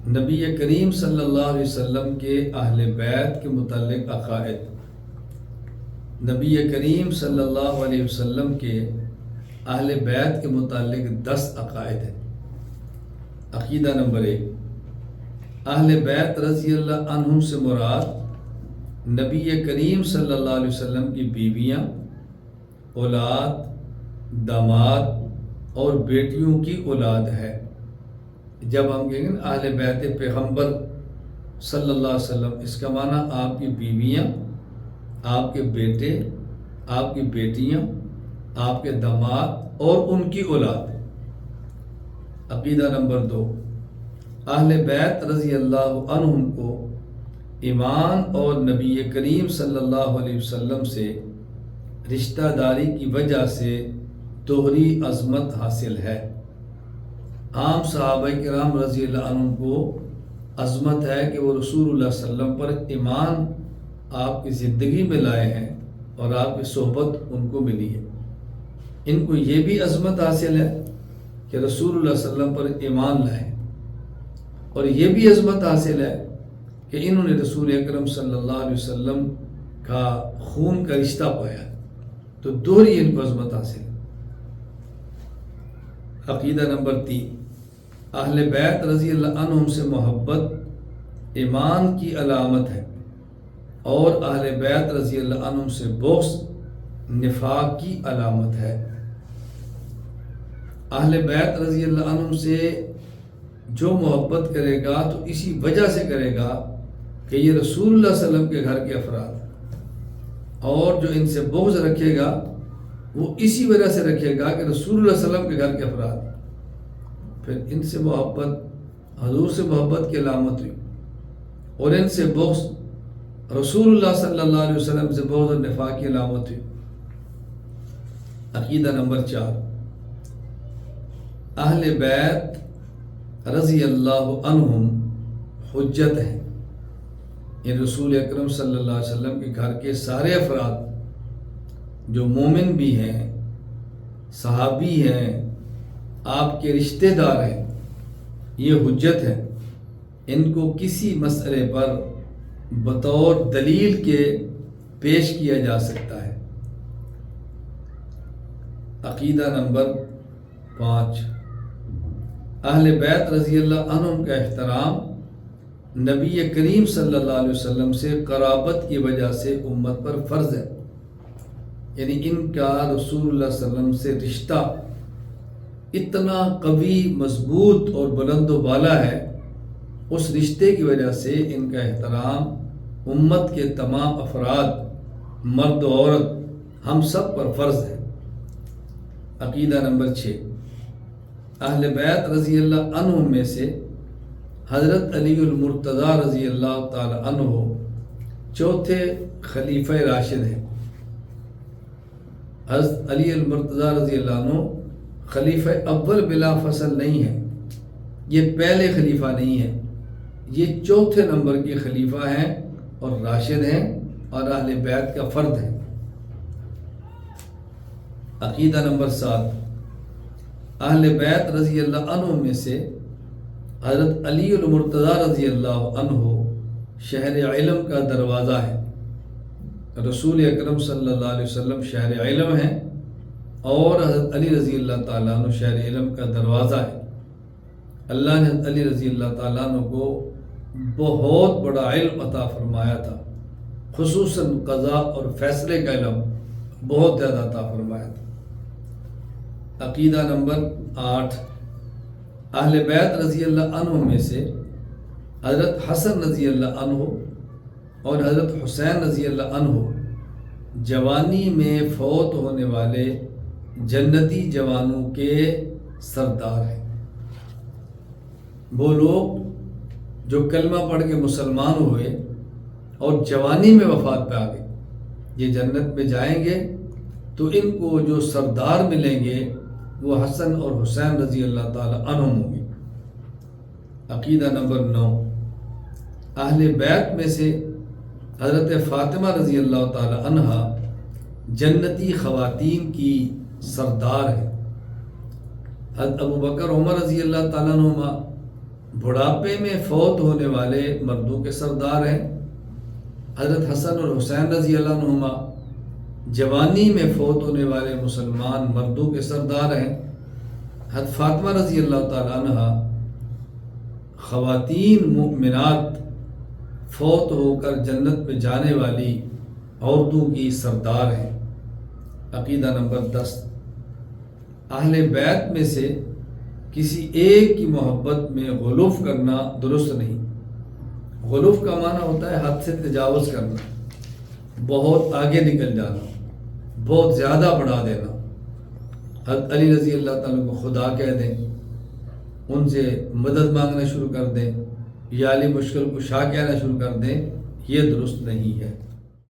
نبی کریم صلی اللہ علیہ وسلم کے اہل بیت کے متعلق عقائد۔ نبی کریم صلی اللہ علیہ وسلم کے اہل بیت کے متعلق 10 عقائد ہیں۔ عقیدہ نمبر 1، اہل بیت رضی اللہ عنہم سے مراد نبی کریم صلی اللہ علیہ وسلم کی بیویاں، اولاد، داماد اور بیٹیوں کی اولاد ہے۔ جب ہم کہیں گے اہل بیت پیغمبر صلی اللہ علیہ وسلم، اس کا معنی آپ کی بیویاں، آپ کے بیٹے، آپ کی بیٹیاں، آپ کے داماد اور ان کی اولاد۔ عقیدہ نمبر 2، اہل بیت رضی اللہ عنہم کو ایمان اور نبی کریم صلی اللہ علیہ وسلم سے رشتہ داری کی وجہ سے دوہری عظمت حاصل ہے۔ عام صحابہ کرام رضی اللہ عنہم کو عظمت ہے کہ وہ رسول اللہ صلی اللہ علیہ وسلم پر ایمان آپ کی زندگی میں لائے ہیں اور آپ کی صحبت ان کو ملی ہے۔ ان کو یہ بھی عظمت حاصل ہے کہ رسول اللہ صلی اللہ علیہ وسلم پر ایمان لائے، اور یہ بھی عظمت حاصل ہے کہ انہوں نے رسول اکرم صلی اللہ علیہ وسلم کا خون کا رشتہ پایا، تو دوہری ان کو عظمت حاصل ہے۔ عقیدہ نمبر 3، اہل بیت رضی اللہ عنہم سے محبت ایمان کی علامت ہے، اور اہل بیت رضی اللہ عنہم سے بغض نفاق کی علامت ہے۔ اہل بیت رضی اللہ عنہم سے جو محبت کرے گا تو اسی وجہ سے کرے گا کہ یہ رسول اللہ صلی اللہ علیہ وسلم کے گھر کے افراد، اور جو ان سے بغض رکھے گا وہ اسی وجہ سے رکھے گا کہ رسول اللہ صلی اللہ علیہ وسلم کے گھر کے افراد، پھر ان سے محبت حضور سے محبت کی علامت ہوئی، اور ان سے بغض رسول اللہ صلی اللہ علیہ وسلم سے بغض اور نفاق کی علامت ہوئی۔ عقیدہ نمبر 4، اہل بیت رضی اللہ عنہم حجت ہیں، یہ رسول اکرم صلی اللہ علیہ وسلم کے گھر کے سارے افراد جو مومن بھی ہیں، صحابی ہیں، آپ کے رشتہ دار ہیں، یہ حجت ہے۔ ان کو کسی مسئلے پر بطور دلیل کے پیش کیا جا سکتا ہے۔ عقیدہ نمبر 5، اہل بیت رضی اللہ عنہم کا احترام نبی کریم صلی اللہ علیہ وسلم سے قرابت کی وجہ سے امت پر فرض ہے، یعنی ان کا رسول اللہ صلی اللہ علیہ وسلم سے رشتہ اتنا قوی، مضبوط اور بلند و بالا ہے، اس رشتے کی وجہ سے ان کا احترام امت کے تمام افراد، مرد و عورت، ہم سب پر فرض ہے۔ عقیدہ نمبر 6، اہل بیت رضی اللہ عنہ میں سے حضرت علی المرتضیٰ رضی اللہ تعالی عنہ چوتھے خلیفہ راشد ہیں۔ حضرت علی المرتضیٰ رضی اللہ عنہ خلیفہ اول بلا فصل نہیں ہے، یہ پہلے خلیفہ نہیں ہے، یہ چوتھے نمبر کے خلیفہ ہیں اور راشد ہیں اور اہل بیت کا فرد ہیں۔ عقیدہ نمبر 7، اہل بیت رضی اللہ عنہ میں سے حضرت علی المرتضیٰ رضی اللہ عنہ شہر علم کا دروازہ ہے۔ رسول اکرم صلی اللہ علیہ وسلم شہر علم ہیں، اور حضرت علی رضی اللہ تعالیٰ عنہ شہر علم کا دروازہ ہے۔ اللہ نے حضرت علی رضی اللہ تعالیٰ عنہ کو بہت بڑا علم عطا فرمایا تھا، خصوصاً قضاء اور فیصلے کا علم بہت زیادہ عطا فرمایا تھا۔ عقیدہ نمبر 8، اہل بیت رضی اللہ عنہ میں سے حضرت حسن رضی اللہ عنہ اور حضرت حسین رضی اللہ عنہ جوانی میں فوت ہونے والے جنتی جوانوں کے سردار ہیں۔ وہ لوگ جو کلمہ پڑھ کے مسلمان ہوئے اور جوانی میں وفات پہ آ گئے، یہ جنت میں جائیں گے تو ان کو جو سردار ملیں گے وہ حسن اور حسین رضی اللہ تعالی عنہم ہوں گے۔ عقیدہ نمبر 9، اہل بیت میں سے حضرت فاطمہ رضی اللہ تعالی عنہا جنتی خواتین کی سردار ہے۔ حضرت ابو بکر عمر رضی اللہ تعالیٰ عنہما بڑھاپے میں فوت ہونے والے مردوں کے سردار ہیں حضرت حسن اور حسین رضی اللہ عنہما، جوانی میں فوت ہونے والے مسلمان مردوں کے سردار ہیں حضرت فاطمہ رضی اللہ تعالیٰ عنہ، خواتین مؤمنات فوت ہو کر جنت میں جانے والی عورتوں کی سردار ہیں۔ عقیدہ نمبر 10، اہل بیت میں سے کسی ایک کی محبت میں غلوف کرنا درست نہیں۔ غلوف کا معنی ہوتا ہے حد سے تجاوز کرنا، بہت آگے نکل جانا، بہت زیادہ بڑھا دینا۔ حضرت علی رضی اللہ تعالیٰ کو خدا کہہ دیں، ان سے مدد مانگنا شروع کر دیں، یا علی مشکل کشا کہنا شروع کر دیں، یہ درست نہیں ہے۔